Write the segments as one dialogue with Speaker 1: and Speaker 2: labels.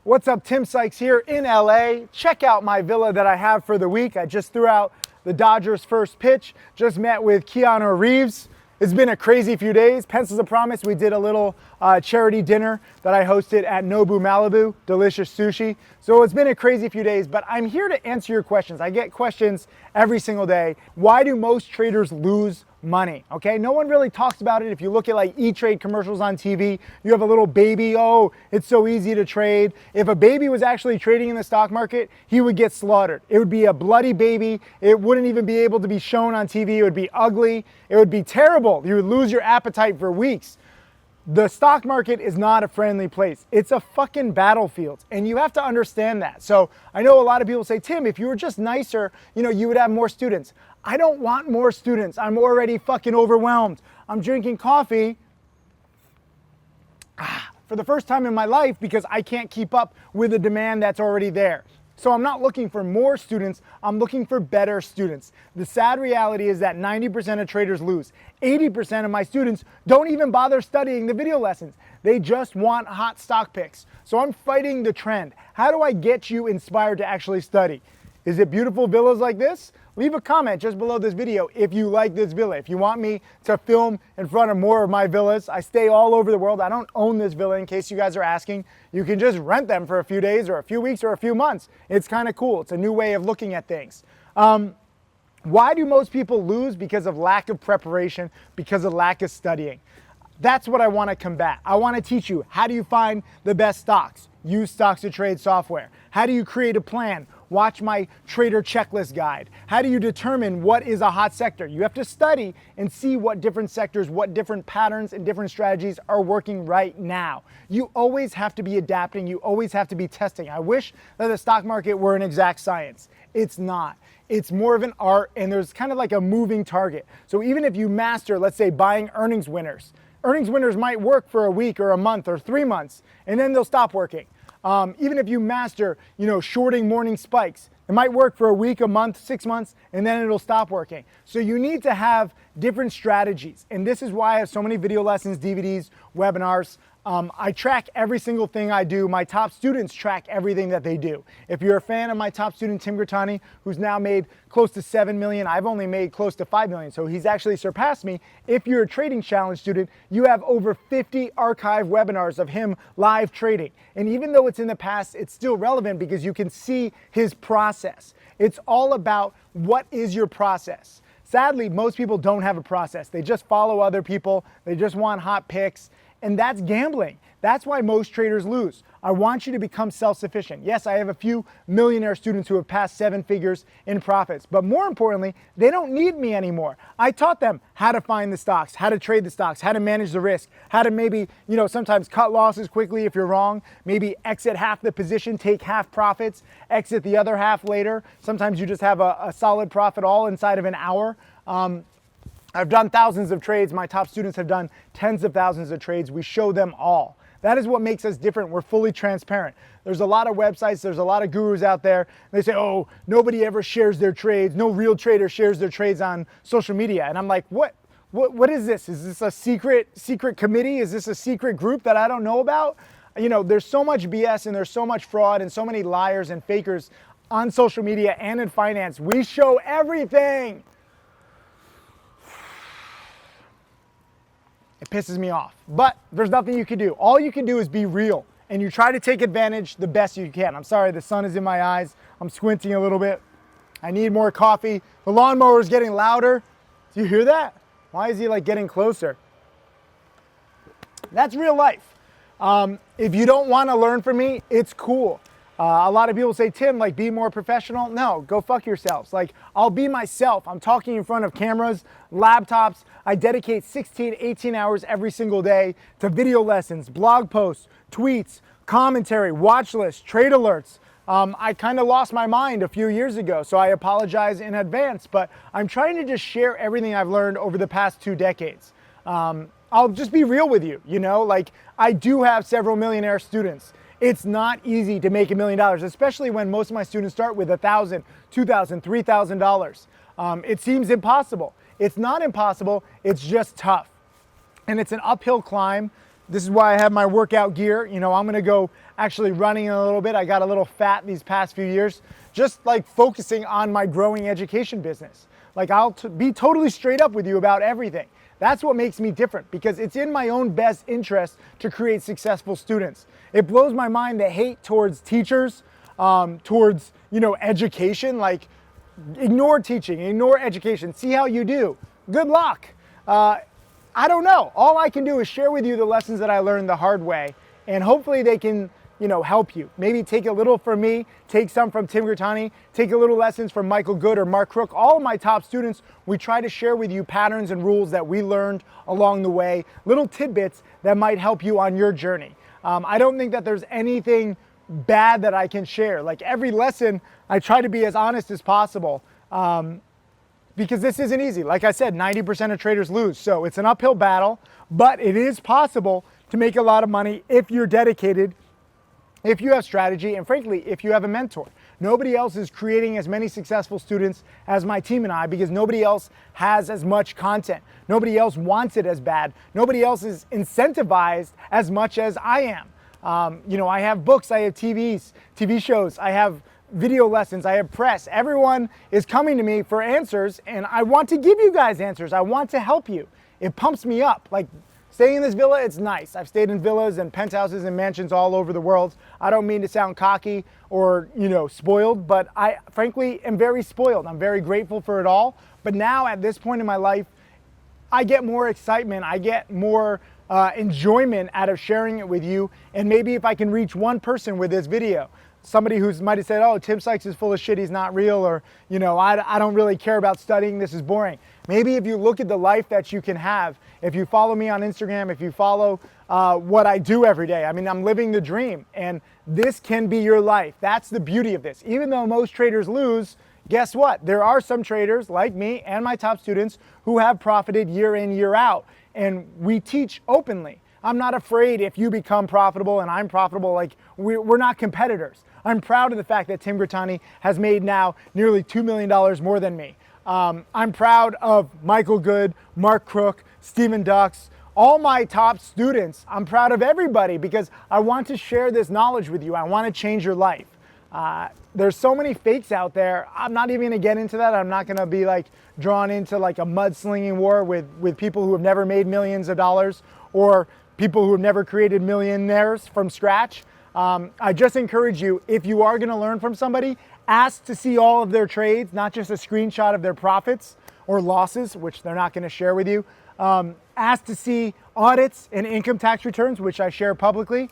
Speaker 1: What's up, Tim Sykes here in LA. Check out my villa that I have for the week. I just threw out the Dodgers' first pitch, just met with Keanu Reeves. It's been a crazy few days. Pencils of Promise, we did a little charity dinner that I hosted at Nobu Malibu, delicious sushi. So it's been a crazy few days, but I'm here to answer your questions. I get questions every single day. Why do most traders lose money? Okay, no one really talks about it. If you look at like E-Trade commercials on TV, you have a little baby, oh, it's so easy to trade. If a baby was actually trading in the stock market, he would get slaughtered. It would be a bloody baby. It wouldn't even be able to be shown on TV. It would be ugly. It would be terrible. You would lose your appetite for weeks. The stock market is not a friendly place. It's a fucking battlefield, and you have to understand that. So I know a lot of people say, Tim, if you were just nicer, you would have more students. I don't want more students. I'm already fucking overwhelmed. I'm drinking coffee for the first time in my life because I can't keep up with the demand that's already there. So I'm not looking for more students, I'm looking for better students. The sad reality is that 90% of traders lose. 80% of my students don't even bother studying the video lessons. They just want hot stock picks. So I'm fighting the trend. How do I get you inspired to actually study? Is it beautiful villas like this? Leave a comment just below this video if you like this villa. If you want me to film in front of more of my villas, I stay all over the world. I don't own this villa, in case you guys are asking. You can just rent them for a few days or a few weeks or a few months. It's kind of cool. It's a new way of looking at things. Why do most people lose? Because of lack of preparation, because of lack of studying. That's what I want to combat. I want to teach you, how do you find the best stocks? Use stocks to trade software. How do you create a plan? Watch my trader checklist guide. How do you determine what is a hot sector? You have to study and see what different sectors, what different patterns and different strategies are working right now. You always have to be adapting. You always have to be testing. I wish that the stock market were an exact science. It's not. It's more of an art, and there's kind of like a moving target. So even if you master, let's say, buying earnings winners might work for a week or a month or 3 months, and then they'll stop working. Even if you master, shorting morning spikes, it might work for a week, a month, 6 months, and then it'll stop working. So you need to have different strategies. And this is why I have so many video lessons, DVDs, webinars. I track every single thing I do. My top students track everything that they do. If you're a fan of my top student, Tim Grittani, who's now made close to 7 million, I've only made close to 5 million. So he's actually surpassed me. If you're a trading challenge student, you have over 50 archive webinars of him live trading. And even though it's in the past, it's still relevant because you can see his process. It's all about what is your process. Sadly, most people don't have a process. They just follow other people. They just want hot picks. And that's gambling. That's why most traders lose. I want you to become self-sufficient. Yes, I have a few millionaire students who have passed 7 figures in profits, but more importantly, they don't need me anymore. I taught them how to find the stocks, how to trade the stocks, how to manage the risk, how to maybe, sometimes cut losses quickly if you're wrong, maybe exit half the position, take half profits, exit the other half later. Sometimes you just have a solid profit all inside of an hour. I've done thousands of trades. My top students have done tens of thousands of trades. We show them all. That is what makes us different. We're fully transparent. There's a lot of websites, there's a lot of gurus out there. They say, oh, nobody ever shares their trades. No real trader shares their trades on social media. And I'm like, what is this? Is this a secret committee? Is this a secret group that I don't know about? There's so much BS and there's so much fraud and so many liars and fakers on social media and in finance. We show everything. It pisses me off, but there's nothing you can do. All you can do is be real, and you try to take advantage the best you can. I'm sorry, the sun is in my eyes. I'm squinting a little bit. I need more coffee. The lawnmower is getting louder. Do you hear that? Why is he getting closer? That's real life. If you don't want to learn from me, it's cool. A lot of people say, Tim, be more professional. No, go fuck yourselves. I'll be myself. I'm talking in front of cameras, laptops. I dedicate 16, 18 hours every single day to video lessons, blog posts, tweets, commentary, watch lists, trade alerts. I kind of lost my mind a few years ago, so I apologize in advance, but I'm trying to just share everything I've learned over the past 2 decades. I'll just be real with you, I do have several millionaire students. It's not easy to make $1 million, especially when most of my students start with $1,000, $2,000, $3,000. It seems impossible. It's not impossible, it's just tough. And it's an uphill climb. This is why I have my workout gear. You know, I'm gonna go actually running in a little bit. I got a little fat these past few years, just like focusing on my growing education business. Like I'll be totally straight up with you about everything. That's what makes me different, because it's in my own best interest to create successful students. It blows my mind the hate towards teachers, towards, you know, education. Like, ignore teaching, ignore education, see how you do. Good luck. I don't know. All I can do is share with you the lessons that I learned the hard way, and hopefully they can, you know, help you. Maybe take a little from me, take some from Tim Grittani, take a little lessons from Michael Good or Mark Crook. All of my top students, we try to share with you patterns and rules that we learned along the way, little tidbits that might help you on your journey. I don't think that there's anything bad that I can share. Like every lesson, I try to be as honest as possible, because this isn't easy. Like I said, 90% of traders lose. So it's an uphill battle, but it is possible to make a lot of money if you're dedicated, if you have strategy, and frankly, if you have a mentor. Nobody else is creating as many successful students as my team and I, because nobody else has as much content. Nobody else wants it as bad. Nobody else is incentivized as much as I am. You know, I have books, I have TV shows, I have video lessons, I have press. Everyone is coming to me for answers, and I want to give you guys answers. I want to help you. It pumps me up. Like, staying in this villa, it's nice. I've stayed in villas and penthouses and mansions all over the world. I don't mean to sound cocky or, you know, spoiled, but I frankly am very spoiled. I'm very grateful for it all. But now at this point in my life, I get more excitement. I get more enjoyment out of sharing it with you. And maybe if I can reach one person with this video, somebody who might have said, oh, Tim Sykes is full of shit, he's not real, or, you know, I don't really care about studying, this is boring. Maybe if you look at the life that you can have, if you follow me on Instagram, if you follow what I do every day, I mean, I'm living the dream, and this can be your life. That's the beauty of this. Even though most traders lose, guess what? There are some traders like me and my top students who have profited year in, year out, and we teach openly. I'm not afraid if you become profitable and I'm profitable. Like, we're not competitors. I'm proud of the fact that Tim Grittani has made now nearly $2 million more than me. I'm proud of Michael Good, Mark Crook, Stephen Ducks, all my top students. I'm proud of everybody because I want to share this knowledge with you. I want to change your life. There's so many fakes out there. I'm not even gonna get into that. I'm not gonna be like drawn into like a mudslinging war with people who have never made millions of dollars or people who have never created millionaires from scratch. I just encourage you, if you are gonna learn from somebody, ask to see all of their trades, not just a screenshot of their profits or losses, which they're not gonna share with you. Ask to see audits and income tax returns, which I share publicly.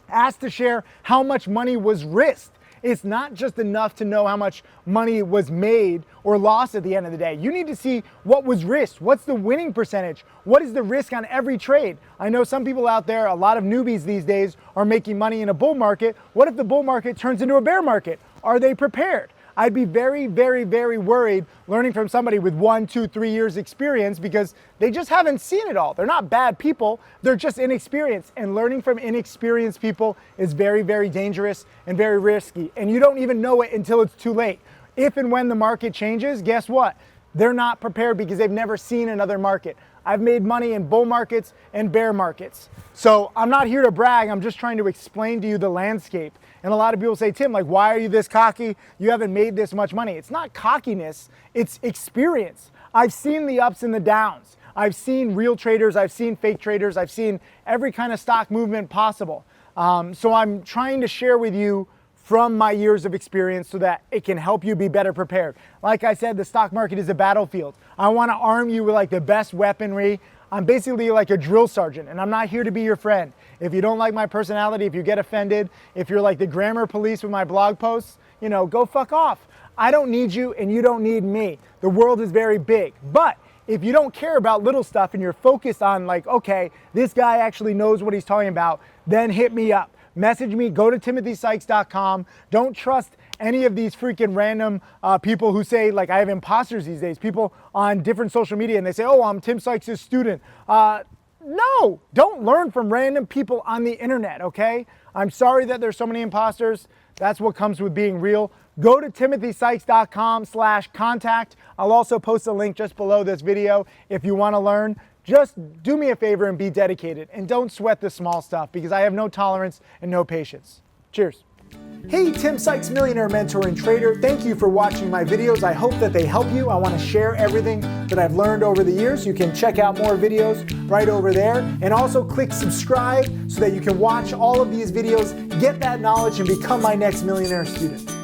Speaker 1: Ask to share how much money was risked. It's not just enough to know how much money was made or lost at the end of the day. You need to see what was risked. What's the winning percentage? What is the risk on every trade? I know some people out there, a lot of newbies these days, are making money in a bull market. What if the bull market turns into a bear market? Are they prepared? I'd be very, very, very worried learning from somebody with 1, 2, 3 years experience because they just haven't seen it all. They're not bad people, they're just inexperienced. And learning from inexperienced people is very, very dangerous and very risky. And you don't even know it until it's too late. If and when the market changes, guess what? They're not prepared because they've never seen another market. I've made money in bull markets and bear markets. So I'm not here to brag, I'm just trying to explain to you the landscape. And a lot of people say, Tim, like, why are you this cocky? You haven't made this much money. It's not cockiness, it's experience. I've seen the ups and the downs. I've seen real traders, I've seen fake traders, I've seen every kind of stock movement possible. So I'm trying to share with you from my years of experience so that it can help you be better prepared. Like I said, the stock market is a battlefield. I want to arm you with like the best weaponry. I'm basically like a drill sergeant, and I'm not here to be your friend. If you don't like my personality, if you get offended, if you're like the grammar police with my blog posts, you know, go fuck off. I don't need you and you don't need me. The world is very big. But if you don't care about little stuff and you're focused on like, okay, this guy actually knows what he's talking about, then hit me up. Message me, go to timothysykes.com. Don't trust any of these freaking random people who say, like, I have imposters these days, people on different social media, and they say, oh, I'm Tim Sykes' student. No, don't learn from random people on the internet, okay? I'm sorry that there's so many imposters. That's what comes with being real. Go to timothysykes.com/contact. I'll also post a link just below this video if you want to learn. Just do me a favor and be dedicated, and don't sweat the small stuff because I have no tolerance and no patience. Cheers. Hey, Tim Sykes, millionaire mentor and trader. Thank you for watching my videos. I hope that they help you. I want to share everything that I've learned over the years. You can check out more videos right over there, and also click subscribe so that you can watch all of these videos, get that knowledge, and become my next millionaire student.